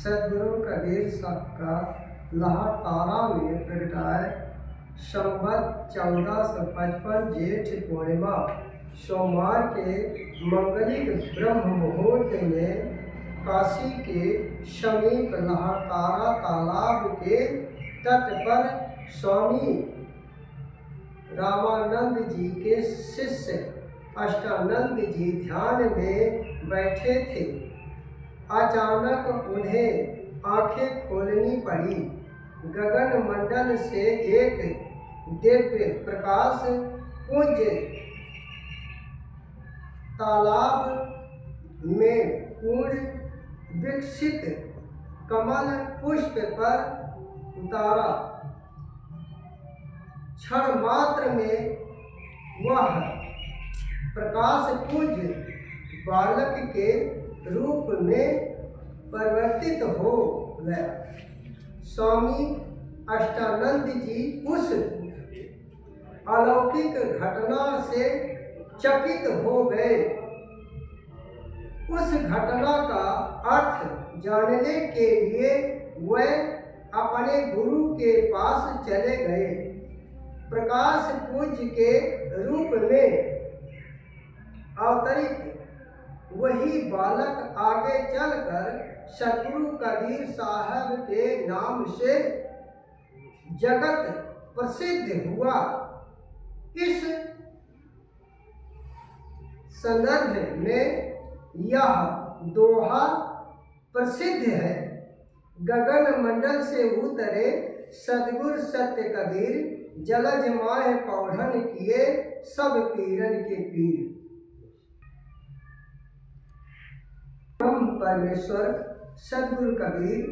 सदगुरु कबीर साहब का लाहौर में प्रगटाए संवत 1455 जेठ पूर्णिमा सोमवार के मंगलिक ब्रह्म मुहूर्त में काशी के समीप लाहौर तालाब के तट पर स्वामी रामानंद जी के शिष्य अष्टानंद जी ध्यान में बैठे थे। अचानक उन्हें आंखें खोलनी पड़ी। गगन मंडल से एक दिव्य प्रकाश पुंज तालाब में पूर्ण विकसित कमल पुष्प पर उतारा। क्षण मात्र में वह प्रकाश पुंज बालक के रूप में परिवर्तित हो गया। स्वामी अष्टानंद जी उस अलौकिक घटना से चकित हो गए। उस घटना का अर्थ जानने के लिए वह अपने गुरु के पास चले गए। प्रकाश पुंज के रूप में अवतरित वही बालक आगे चलकर सदगुरु कबीर साहब के नाम से जगत प्रसिद्ध हुआ। इस संदर्भ में यह दोहा प्रसिद्ध है। गगन मंडल से उतरे सदगुरु सत्य कबीर, जलज माह पौढ़न किए सब पीरन के पीर। ब्रह्म परमेश्वर सदगुरु कबीर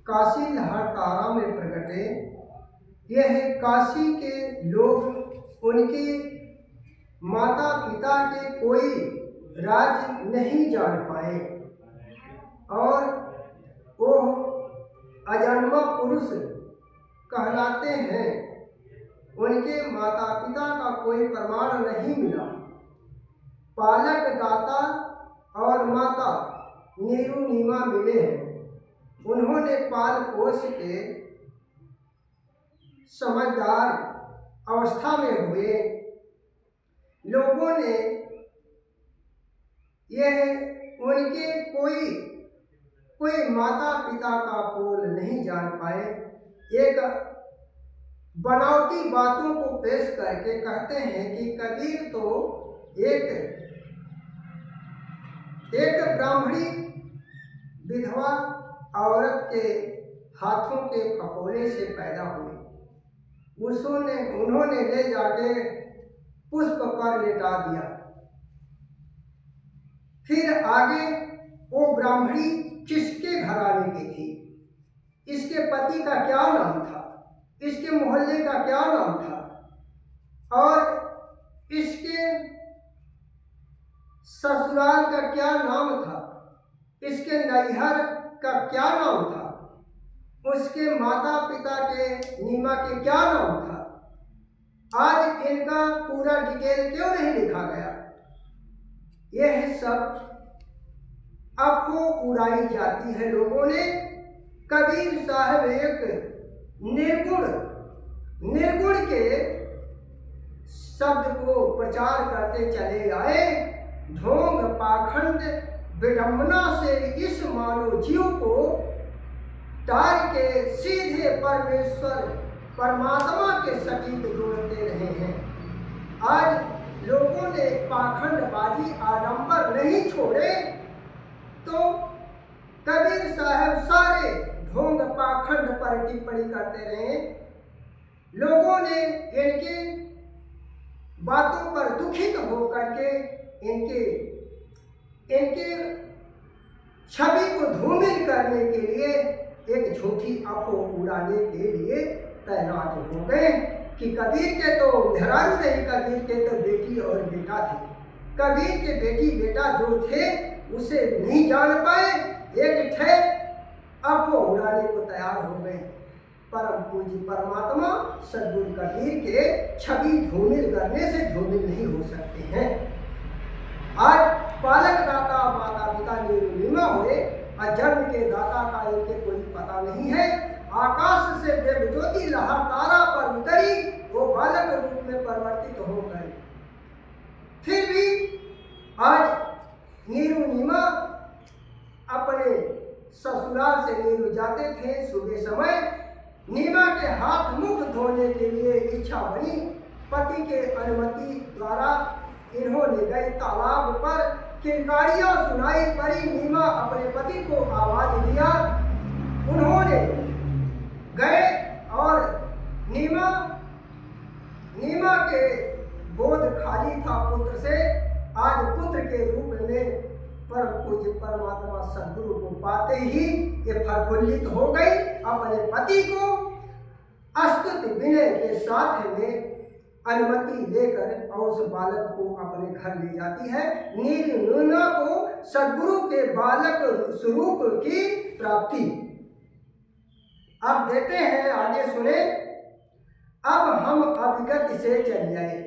काशी लाहौर में प्रकटे। यह काशी के लोग उनके माता पिता के कोई राज नहीं जान पाए और वो अजन्मा पुरुष कहलाते हैं। उनके माता पिता का कोई प्रमाण नहीं मिला। पालक दाता और माता नीरू नीमा मिले हैं। उन्होंने पाल पोष के समझदार अवस्था में हुए। लोगों ने यह उनके कोई माता पिता का पोल नहीं जान पाए। एक बनावटी बातों को पेश करके कहते हैं कि कबीर तो एक ब्राह्मणी विधवा औरत के हाथों के फकोले से पैदा हुई। उन्होंने ले जाके पुष्प पर लेटा दिया। फिर आगे वो ब्राह्मणी किसके घराने की थी, इसके पति का क्या नाम था, इसके मोहल्ले का क्या नाम था और इसके ससुराल का क्या नाम था, इसके नैहर का क्या नाम था, उसके माता पिता के नीमा के क्या नाम था। आज इनका पूरा डिटेल क्यों नहीं लिखा गया। यह सब अफवाह उड़ाई जाती है लोगों ने। कबीर साहब एक निर्गुण के शब्द को प्रचार करते चले आए। ढोंग पाखंड विडंबना से इस मानव जीव को तार के सीधे परमेश्वर परमात्मा के सटीक जोड़ते रहे हैं। आज लोगों ने पाखंडबाजी आडंबर नहीं छोड़े तो कबीर साहब सारे ढोंग पाखंड पर टिप्पणी करते रहे। लोगों ने इनकी बातों पर दुखित होकर के इनके छवि को धूमिल करने के लिए एक झूठी अफवाह उड़ाने के लिए तैनात हो गए कि कबीर के तो मेहरारू नहीं, कबीर के तो बेटी और बेटा थे। कबीर के बेटी बेटा जो थे उसे नहीं जान पाए। एक ठे अफवाह उड़ाने को तैयार हो गए। परम पूज्य परमात्मा सदगुरु कबीर के छवि धूमिल करने से धूमिल नहीं हो सकते हैं। आज पालक दाता माता पिता नीमा हुए और जन्म के दाता का इनके कोई पता नहीं है। आकाश से देव ज्योति लहरतारा पर उतरी, वो बालक रूप में परिवर्तित हो गए। फिर भी आज नीरू नीमा अपने ससुराल से नीरू जाते थे। सुबह समय नीमा के हाथ मुख धोने के लिए इच्छा बनी। पति के अनुमति द्वारा इन्होंने गए तालाब पर। किलकारियां सुनाई पड़ी। नीमा अपने पति को आवाज दिया। उन्होंने गए और नीमा के गोद खाली था पुत्र से। आज पुत्र के रूप में परम पूज्य परमात्मा सद्गुरु को पाते ही ये प्रफुल्लित हो गई। अपने पति को स्तुति विनय के साथ में अनुमति लेकर और उस बालक को अपने घर ले जाती है। नीमा को सद्गुरु के बालक स्वरूप की प्राप्ति। अब देते हैं, आगे सुने। अब हम अभिगत से चल जाए।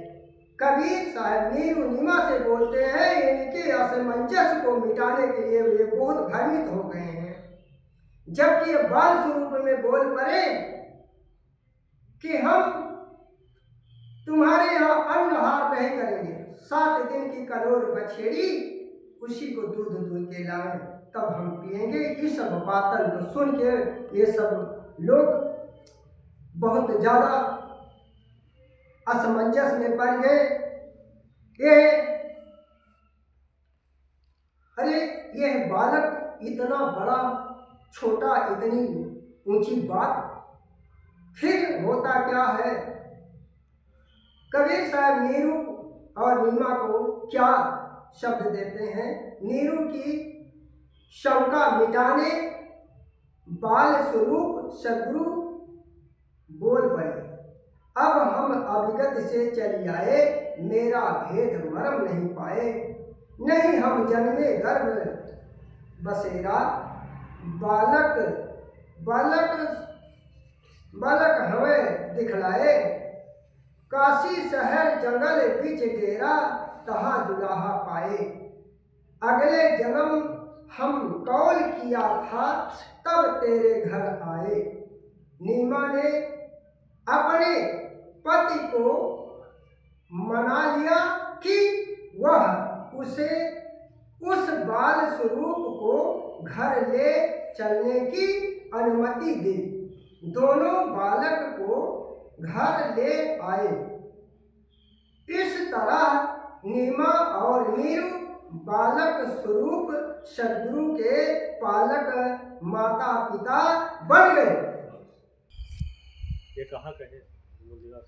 कबीर साहब नीरू नीमा से बोलते हैं, इनके असमंजस को मिटाने के लिए वे बहुत भ्रमित हो गए हैं। जबकि ये बाल स्वरूप में बोल पड़े कि हम तुम्हारे यहाँ अन्नहार नहीं करेंगे। 7 दिन की करोड़ बछेड़ी, उसी को दूध दूध के लाए, तब हम पिएंगे। ये सब बातों को सुन के ये सब लोग बहुत ज़्यादा असमंजस में पड़ गए। ये बालक इतना बड़ा छोटा, इतनी ऊंची बात, फिर होता क्या है। कबीर साहब नीरू और नीमा को क्या शब्द देते हैं। नीरू की शंका मिटाने बाल स्वरूप सद्गुरु बोल पड़े। अब हम अभिगत से चली आए, मेरा भेद मरम नहीं पाए। नहीं हम जन्मे गर्भ बसेरा, बालक हमें दिखलाए। काशी शहर जंगल बीच डेरा, तहाँ दुलाहा पाए। अगले जन्म हम कौल किया था, तब तेरे घर आए। नीमा ने अपने पति को मना लिया कि वह उसे उस बाल स्वरूप को घर ले चलने की अनुमति दे। दोनों बालक को घर ले आए। इस तरह नीमा और नीरू बालक स्वरूप सद्गुरु के पालक माता पिता बन गए। ये कहाँ का है? वाला